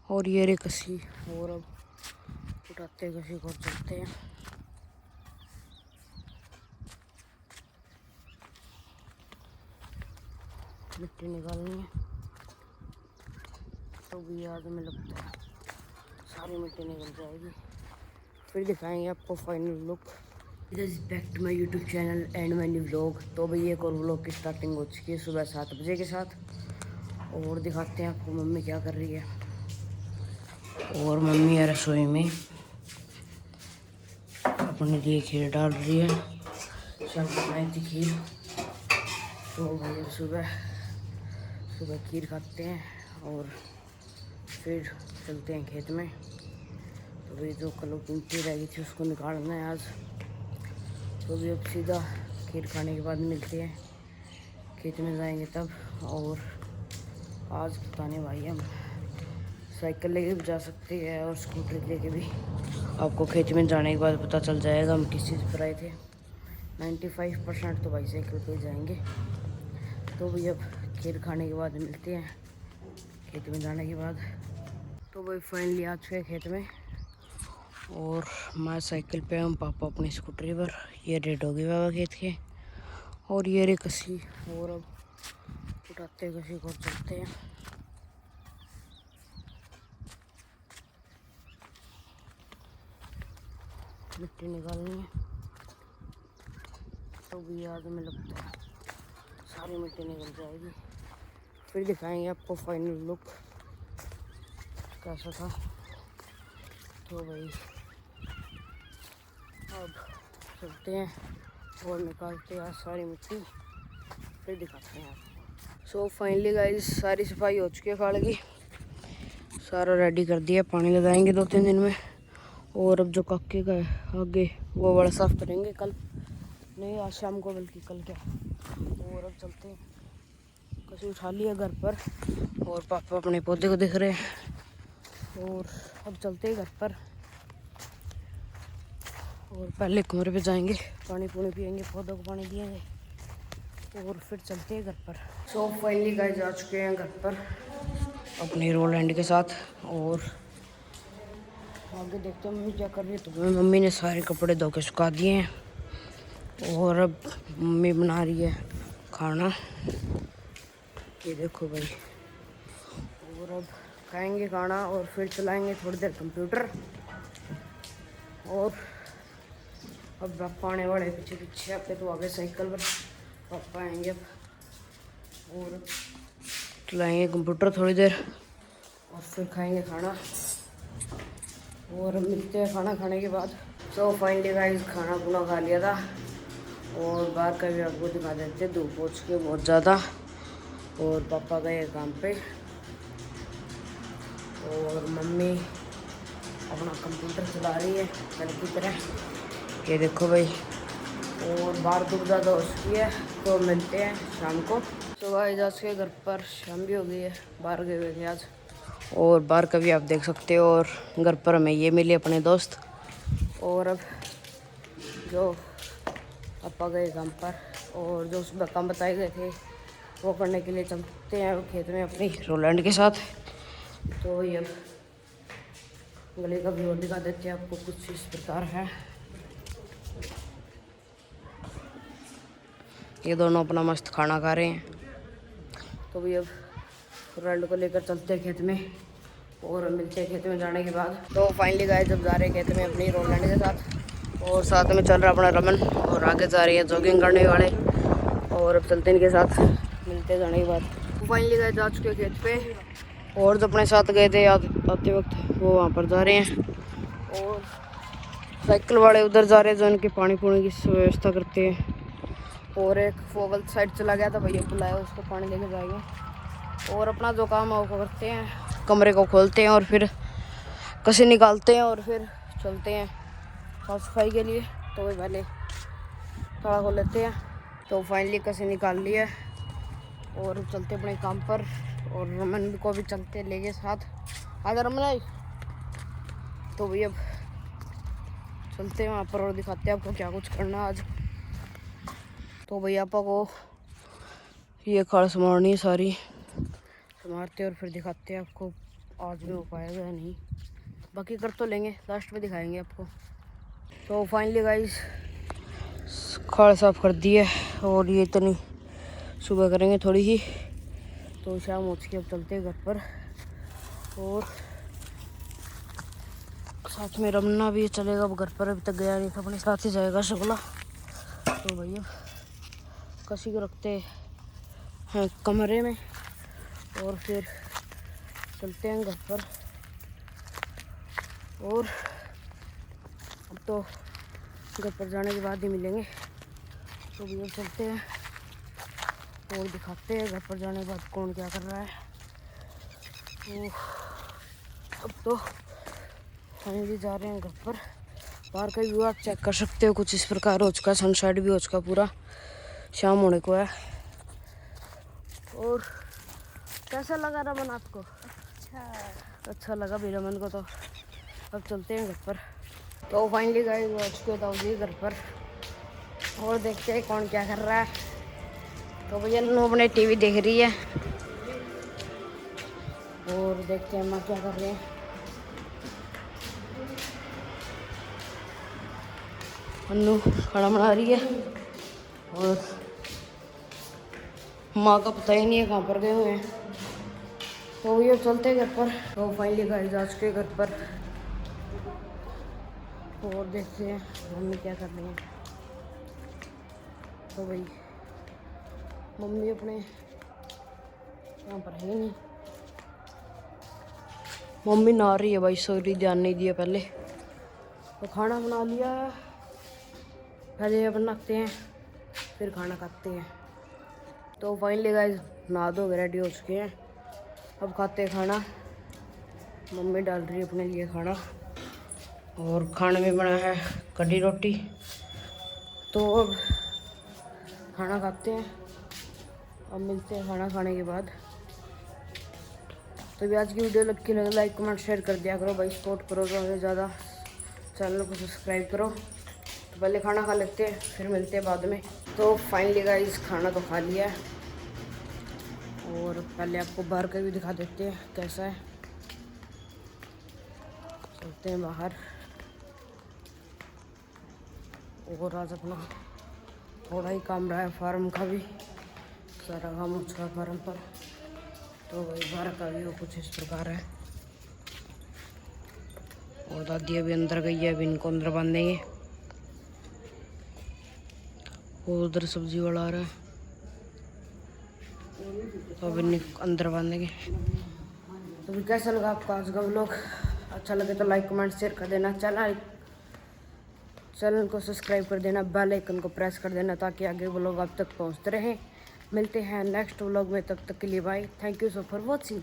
और ये रे कसी। और अब उठाते कसी को चलते हैं। मिट्टी निकालनी है तो भी आज में लगता है सारी मिट्टी निकल जाएगी। फिर दिखाएंगे आपको final look. Is back to my YouTube channel and my new vlog. तो भाई एक और व्लॉग की स्टार्टिंग हो चुकी है सुबह 7 बजे के साथ। और दिखाते हैं आपको मम्मी क्या कर रही है। और मम्मी है रसोई में अपने लिए खीर डाल रही है। सब बनाई थी खीर। तो भाई सुबह सुबह खीर खाते हैं और फिर चलते हैं खेत में। तो भाई जो कल मिट्टी रह गई थी उसको निकालना है आज। तो भी अब सीधा खीर खाने के बाद मिलते हैं, खेत में जाएंगे तब। और आज पता नहीं भाई हम साइकिल लेके भी जा सकते हैं और स्कूटर लेके भी। आपको खेत में जाने के बाद पता चल जाएगा हम किस चीज़ पर आए थे। 95% तो भाई साइकिल पे जाएंगे। तो भाई अब खीर खाने के बाद मिलते हैं खेत में जाने के बाद। तो भाई फाइनली आ चुके हैं खेत में और मैं साइकिल पे हूँ, पापा अपनी स्कूटरी पर। ये रेड होगी बाबा खेत के। और ये रे कसी। और अब उठाते कसी को चलते हैं। मिट्टी निकालनी है तो भी आज में लगता है सारी मिट्टी निकल जाएगी। फिर दिखाएंगे आपको फाइनल लुक कैसा था। तो भाई अब चलते हैं और निकालते हैं सारी मिट्टी, फिर दिखाते हैं आपको। सो फाइनली गाइस सारी सफाई हो चुकी है खाड़ की। सारा रेडी कर दिया, पानी लगाएंगे 2-3 दिन में। और अब जो कक्के का है आगे वो बड़ा साफ करेंगे कल, नहीं आज शाम को बल्कि कल क्या। और अब चलते हैं, कसी उठा लिया घर पर और पापा अपने पौधे को देख रहे हैं। और अब चलते हैं घर पर और पहले कमरे पे जाएंगे, पानी पूनी पियेंगे, पौधों को पानी दिएंगे और फिर चलते हैं घर पर। सो फाइनली गाइस जा चुके हैं घर पर अपने रोलैंड के साथ। और आगे देखते हैं मम्मी क्या कर रही है। तो मम्मी ने सारे कपड़े धो के सुखा दिए हैं और अब मम्मी बना रही है खाना, ये देखो भाई। और अब खाएंगे खाना और फिर चलाएंगे थोड़ी देर कंप्यूटर। और अब पापा आने वाले पीछे पीछे आपके, तो आगे साइकिल पर पापा आएंगे अब। और चलाएंगे कंप्यूटर थोड़ी देर और फिर खाएंगे खाना और मिलते हैं खाना खाने के बाद। सो फाइनली गाइस खाना खुना खा लिया था और बाहर का भी आपको दिखा देते, धूप हो चुकी है बहुत ज़्यादा। और पापा गए काम पे और मम्मी अपना कंप्यूटर चला रही है कल की तरह, ये देखो भाई। और बाहर धूप ज़्यादा हो चुकी है तो मिलते हैं शाम को। तो भाई आज के घर पर शाम भी हो गई है, बाहर गए हुए थे आज। और बाहर का भी आप देख सकते हो। और घर पर हमें ये मिले अपने दोस्त। और अब जो पापा गए काम पर और जो सुबह काम बताए गए थे वो करने के लिए चलते हैं खेत में अपनी रोलैंड के साथ। तो ये अब गले का व्यू दिखा देते हैं आपको, कुछ इस प्रकार है। ये दोनों अपना मस्त खाना खा रहे हैं। तो भी अब रोलैंड को लेकर चलते हैं खेत में और मिलते हैं खेत में जाने के बाद। तो फाइनली गाइस जब जा रहे हैं खेत में अपनी रोलैंड के साथ और साथ में चल रहा अपना रमन और आगे जा रही है जॉगिंग करने वाले। और अब चलते हैं इनके साथ, मिलते जाने के बाद। तो फाइनली गाइस जा चुके हैं खेत पे और जो अपने साथ गए थे आते वक्त वो वहाँ पर जा रहे हैं। और साइकिल वाले उधर जा रहे हैं जो इनके पानी पूनी की व्यवस्था करते हैं। और एक वो गलत साइड चला गया था, भैया बुलाया उसको पानी लेके जाएंगे। और अपना जो काम है वो करते हैं, कमरे को खोलते हैं और फिर कसी निकालते हैं और फिर चलते हैं साफ सफाई के लिए। तो वही पहले थोड़ा खोल लेते हैं। तो फाइनली कसी निकाल ली है और चलते अपने काम पर। और रमन को भी चलते लेके साथ, आजा रमन आई। तो भाई अब चलते हैं वहाँ पर और दिखाते हैं आपको क्या कुछ करना आज। तो भैया आपा को ये खाड़ संवारनी है सारी, संवारते और फिर दिखाते हैं आपको आज भी हो पाएगा या नहीं, बाकी कर तो लेंगे, लास्ट में दिखाएंगे आपको। तो फाइनली गाइस खाड़ साफ कर दी है और ये इतनी सुबह करेंगे थोड़ी ही, तो शाम हो चुकी, अब चलते हैं घर पर। और साथ में रमना भी चलेगा, अब घर पर अभी तक गया नहीं था, अपने साथ ही जाएगा शुक्ला। तो भैया कसी को रखते हैं कमरे में और फिर चलते हैं घर पर। और अब तो घर पर जाने के बाद ही मिलेंगे, तो भैया चलते हैं और दिखाते हैं घर पर जाने के बाद कौन क्या कर रहा है। तो अब तो फाइनली जा रहे हैं घर पर। बाहर का व्यू आप चेक कर सकते हो, कुछ इस प्रकार हो चुका, सनसेट भी हो चुका, पूरा शाम होने को है। और कैसा लगा रमन आपको? अच्छा लगा भी रमन को। तो अब चलते हैं घर पर। तो फाइनली गाइस आ चुके थे घर पर और देखते हैं कौन क्या कर रहा है। तो भैया नू अपने टीवी देख रही है और देखते हैं अम्मा क्या कर रहे हैं। अन्नू खाना बना रही है और माँ का पता ही नहीं है कहाँ पर गए हुए हैं। तो भैया चलते हैं घर पर। तो फाइनली गाइस आ चुके घर पर और देखते हैं मम्मी क्या कर रही है। तो भाई मम्मी अपने यहाँ पर है नहीं, मम्मी नहा रही है भाई, सॉरी ध्यान नहीं दिया पहले। तो खाना बना लिया, पहले बनाते हैं फिर खाना खाते हैं। तो फाइनली गाइस नहा धो के रेडी हो चुके हैं, अब खाते हैं खाना। मम्मी डाल रही है अपने लिए खाना और खाने में बना है कढ़ी रोटी। तो अब खाना खाते हैं, अब मिलते हैं खाना खाने के बाद। तो भी आज की वीडियो लग के लगे लाइक कमेंट शेयर कर दिया करो भाई, सपोर्ट करो तो ज़्यादा, चैनल को सब्सक्राइब करो। तो पहले खाना खा लेते हैं फिर मिलते हैं बाद में। तो फाइनली गाइस खाना तो खा लिया है और पहले आपको बाहर का भी दिखा देते हैं कैसा है। चलते हैं बाहर और आज अपना थोड़ा ही काम रहा है, फार्म का भी सारा काम हो चुका फार्म पर। तो वही बाहर का भी वो कुछ इस प्रकार है और दादी अभी अंदर गई है, अभी इनको अंदर बांधेंगे। और उधर सब्जी वाला आ रहा है, तो अभी इनको अंदर बांधेंगे। तो भी कैसा लगा आपको आज का व्लॉग? अच्छा लगे तो लाइक कमेंट शेयर कर देना, चैनल को सब्सक्राइब कर देना, बेल आइकन को प्रेस कर देना ताकि आगे व्लॉग आप तक पहुंचते रहें। मिलते हैं नेक्स्ट व्लॉग में, तब तक के लिए bye, thank you so for watching.